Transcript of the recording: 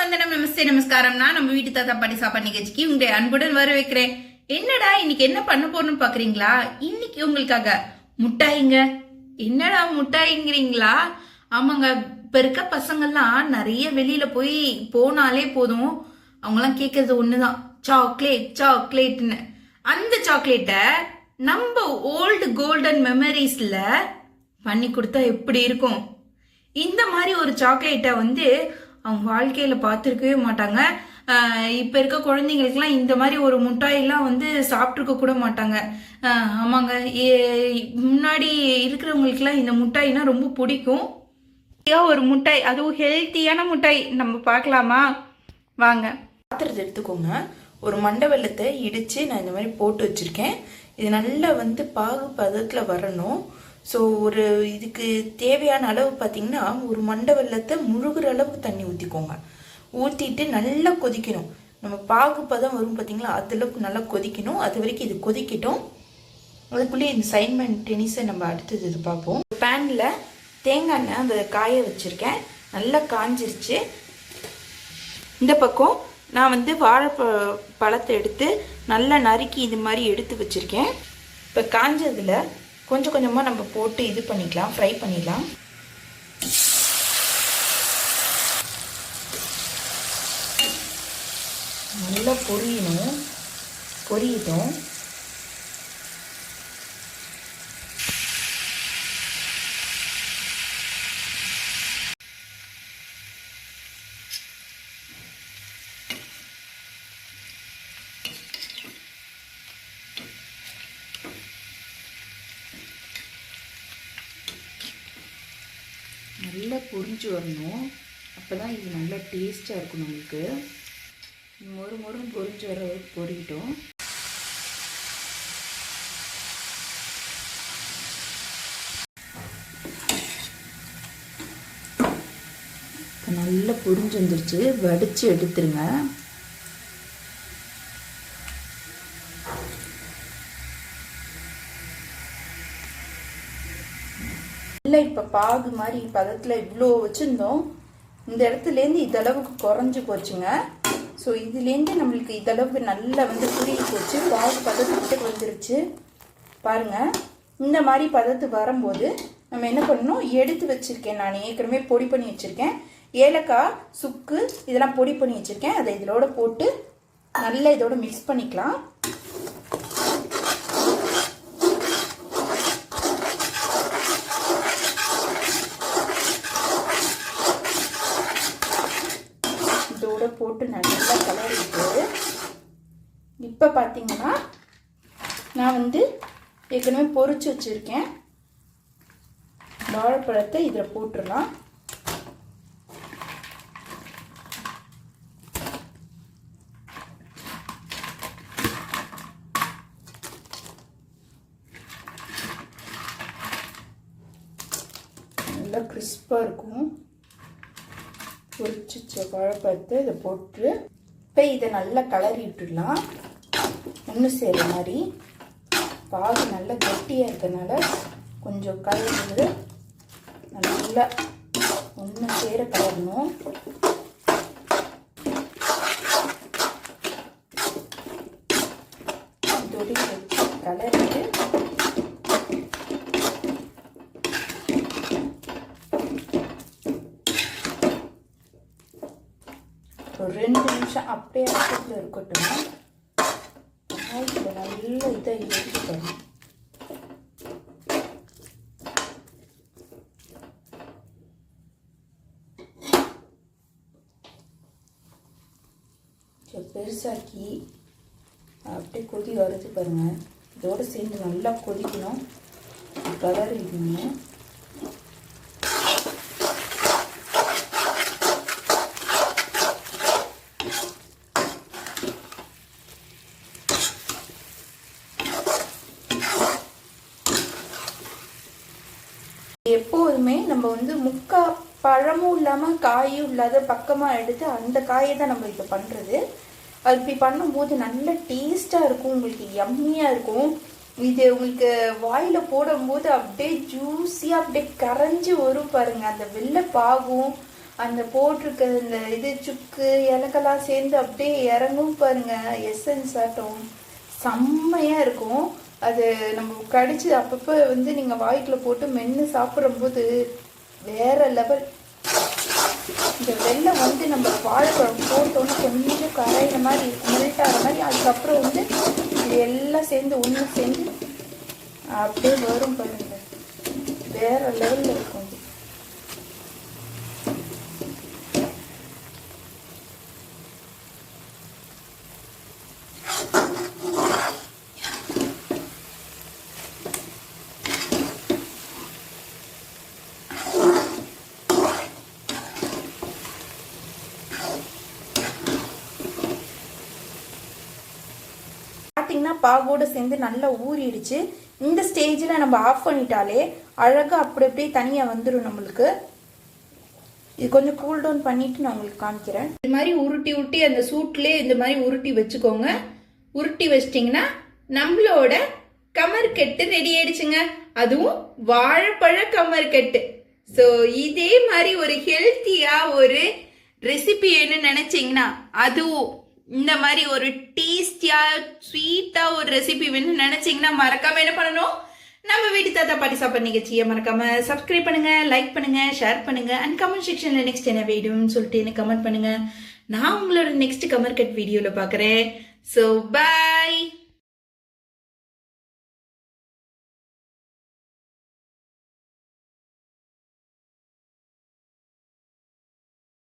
வந்தனம் நமஸ்தே நமஸ்காரம். நான் நம்ம வீட்டு தாத்தா பாட்டி சாப்பாடு நிகழ்ச்சிக்கு உங்களுடைய அன்புடன் வர வைக்கிறேன். என்னடா இன்னைக்கு என்ன பண்ண போறோம்னு பாக்குறீங்களா? இன்னைக்கு உங்களுக்காக முட்டாய்ங்க. என்னடா முட்டாய்ங்கிறீங்களா? ஆமாங்க, இப்ப இருக்க பசங்கள்லாம் நிறைய வெளியில போனாலே போதும், அவங்கெல்லாம் கேட்கறது ஒண்ணுதான், சாக்லேட் சாக்லேட்னு. அந்த சாக்லேட்டை நம்ம ஓல்டு கோல்டன் மெமரிஸ்ல பண்ணி கொடுத்தா எப்படி இருக்கும்? இந்த மாதிரி ஒரு சாக்லேட்டை அவங்க வாழ்க்கையில பார்த்துருக்கவே மாட்டாங்க. இப்ப இருக்க குழந்தைங்களுக்குலாம் இந்த மாதிரி ஒரு முட்டாயெல்லாம் சாப்பிட்ருக்க கூட மாட்டாங்க. ஆமாங்க, முன்னாடி இருக்கிறவங்களுக்குலாம் இந்த முட்டாய்னா ரொம்ப பிடிக்கும். ஒரு முட்டாய், அதுவும் ஹெல்த்தியான முட்டாய் நம்ம பார்க்கலாமா? வாங்க. பாத்திரத்தை எடுத்துக்கோங்க. ஒரு மண்டை வெல்லத்தை இடித்து நான் இந்த மாதிரி போட்டு வச்சுருக்கேன். இது நல்லா பாகு பதத்தில் வரணும். ஸோ ஒரு இதுக்கு தேவையான அளவு பார்த்திங்கன்னா ஒரு மண்டை வெல்லத்தை முழுகிற அளவுக்கு தண்ணி ஊற்றிக்கோங்க. ஊற்றிட்டு நல்லா கொதிக்கணும். நம்ம பாகு பதம் வரும் பார்த்திங்களா, அதுளவுக்கு நல்லா கொதிக்கணும். அது வரைக்கும் இது கொதிக்கட்டும். அதுக்குள்ளேயே இந்த சைன்மெண்ட் டென்னிஸை நம்ம அடுத்தது இது பார்ப்போம். பேனில் தேங்காய் எண்ணெய் அந்த காய வச்சுருக்கேன். நல்லா காஞ்சிருச்சு. இந்த பக்கம் நான் வாழைப்பழத்தை எடுத்து நல்லா நறுக்கி இது மாதிரி எடுத்து வச்சுருக்கேன். இப்போ காஞ்சதில் கொஞ்சம் கொஞ்சமாக நம்ம போட்டு இது பண்ணிக்கலாம், ஃப்ரை பண்ணிடலாம். நல்லா பொரியட்டும். நல்லா பொரிஞ்சு வரணும். அப்போ தான் இது நல்லா டேஸ்ட்டாக இருக்கும். நம்மளுக்கு மொறு பொரிஞ்சு வர பொரிக்கிட்டோம். நல்லா பொரிஞ்சு வந்துருச்சு. வடித்து எடுத்துருங்க. இல்லை, இப்போ பாகு மாதிரி பதத்தில் இவ்வளோ வச்சுருந்தோம். இந்த இடத்துலேருந்து இதளவுக்கு குறைஞ்சி போச்சுங்க. ஸோ இதுலேருந்து நம்மளுக்கு இதளவுக்கு நல்லா புரிய போச்சு. பாகு பதத்துக்கிட்ட வந்துருச்சு பாருங்கள். இந்த மாதிரி பதத்து வரும்போது நம்ம என்ன பண்ணணும், எடுத்து வச்சுருக்கேன், நான் ஏற்கனவே பொடி பண்ணி வச்சுருக்கேன். ஏலக்காய், சுக்கு இதெல்லாம் பொடி பண்ணி வச்சுருக்கேன். அதை இதோட போட்டு நல்லா இதோட மிக்ஸ் பண்ணிக்கலாம். போட்டு நல்லா கலரிட்டு இப்போ பார்த்தீங்கன்னா நான் ஏற்கனவே பொரிச்சு வச்சுருக்கேன் வாழைப்பழத்தை இதில் போட்டுடலாம். நல்லா கிறிஸ்பாக இருக்கும். பொரிச்சு வாழைப்பழத்தை இதை போட்டு இப்போ இதை நல்லா கலரி விட்டுடலாம். ஒன்று சேர்ற மாதிரி. பாகு நல்லா கெட்டியாக இருக்கிறதுனால கொஞ்சம் கலந்து நல்லா ஒன்று சேர கலரணும். இதோட வச்சு கலரிட்டு ஒரு 2 நிமிஷம் அப்படியே அடுப்பில் இருக்கட்டும். இதில் நல்லா இதை எடுத்துக்கணும். பெருசாக்கி அப்படியே கொதி வருது பாருங்கள். இதோடு சேர்ந்து நல்லா கொதிக்கணும். கலர் இருக்கணும். எப்போதுமே நம்ம முக்கா பழமும் இல்லாமல் காயும் இல்லாத பக்கமாக எடுத்து அந்த காயை தான் நம்ம இப்போ பண்ணுறது. அது இப்படி பண்ணும்போது நல்ல டேஸ்ட்டாக இருக்கும். உங்களுக்கு யம்மியாக இருக்கும். இது உங்களுக்கு வாயில் போடும்போது அப்படியே ஜூஸியாக அப்படியே கரைஞ்சி வரும் பாருங்கள். அந்த வெள்ளை பாகும் அந்த போட்டிருக்க இந்த இது சுக்கு இலக்கெல்லாம் சேர்ந்து அப்படியே இறங்கும் பாருங்க, எசன்ஸ் ஆட்டம் செம்மையா இருக்கும். அது நம்ம கடிச்சு அப்பப்போ வந்து நீங்க வாய்க்குள்ள போட்டு மென்று சாப்பிடும்போது வேற லெவல். இந்த வெல்லம் வந்து நம்ம வாழைப்பழம் போட்டோன்னு கொஞ்சம் கரையிற மாதிரி இருக்கும், மெல்ட் ஆகிற மாதிரி. அதுக்கப்புறம் வந்து இது எல்லாம் சேர்ந்து ஒன்று சேர்ந்து அப்படியே வரும் பாருங்க, வேற லெவலில் இருக்கும். பார்த்தீங்கன்னா பாகோடு சேர்ந்து நல்லா ஊறிடுச்சு. இந்த ஸ்டேஜில் நம்ம ஆஃப் பண்ணிட்டாலே அழகாக அப்படி அப்படியே தனியாக வந்துடும் நம்மளுக்கு. இது கொஞ்சம் கூல் டவுன் பண்ணிட்டு நான் உங்களுக்கு காமிக்கிறேன். இது மாதிரி உருட்டி அந்த சூட்லேயே இந்த மாதிரி உருட்டி வச்சுக்கோங்க. உருட்டி வச்சிட்டிங்கன்னா நம்மளோட கமர்கட்டு ரெடி ஆயிடுச்சுங்க. அதுவும் வாழைப்பழ கமர்கட்டு. ஸோ இதே மாதிரி ஒரு ஹெல்த்தியா ஒரு ரெசிபி என்ன நினைச்சீங்கன்னா, அதுவும் இந்த மாதிரி ஒரு டேஸ்டியா ஸ்வீட்டா ஒரு ரெசிபி வேணும்னு நினைச்சீங்கன்னா மறக்காம என்ன பண்ணணும், நம்ம வீட்டு தாத்தா பாட்டி சாப்பாடு நிகழ்ச்சியை மறக்காம சப்ஸ்கிரைப் பண்ணுங்க, லைக் பண்ணுங்க, ஷேர் பண்ணுங்க, அண்ட் கமெண்ட் செக்ஷன்ல நெக்ஸ்ட் என்ன வேணும்னு சொல்லிட்டு எனக்கு கமெண்ட் பண்ணுங்க. நான் உங்களோட நெக்ஸ்ட் கமர்கட் வீடியோல பாக்குறேன். So by.